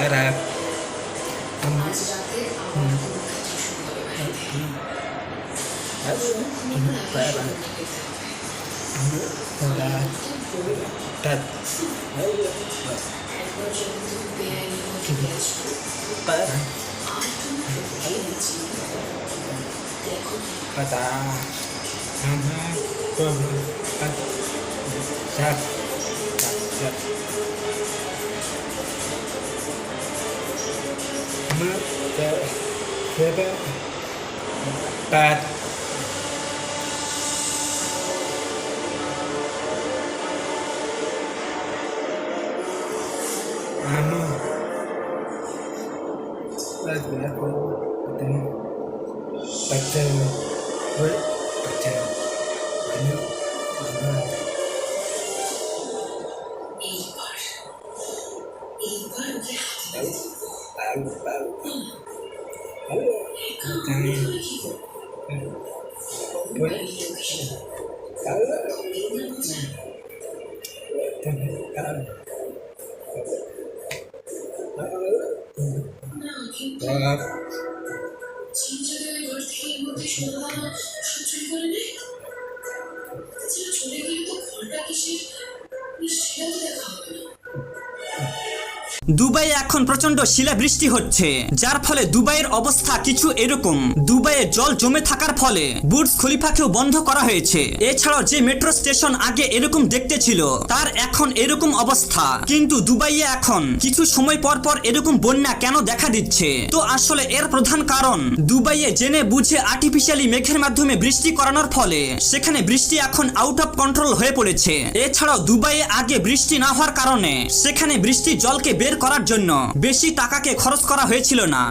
Arab. দুবাইয়ে এখন প্রচন্ড শিলাবৃষ্টি হচ্ছে, যার ফলে দুবাইয়ের অবস্থা কিছু এরকম। দুবাইয়ে জল জমে থাকার ফলে বুর্জ খলিফাকেও বন্ধ করা হয়েছে। এছাড়াও যে মেট্রো স্টেশন আগে এরকম দেখতে ছিল তার এখন এরকম অবস্থা। কিন্তু দুবাইয়ে এখন কিছু সময় পর পর এরকম বন্যা কেন দেখা দিচ্ছে? তো আসলে এর প্রধান কারণ দুবাইয়ে জেনে বুঝে আর্টিফিশিয়ালি মেঘের মাধ্যমে বৃষ্টি করানোর ফলে সেখানে বৃষ্টি এখন আউট অফ কন্ট্রোল হয়ে পড়েছে। এছাড়াও দুবাইয়ে আগে বৃষ্টি না হওয়ার কারণে সেখানে বৃষ্টির জলকে বের করার জন্য বেশি টাকাকে খরচ করা হয়েছিল না।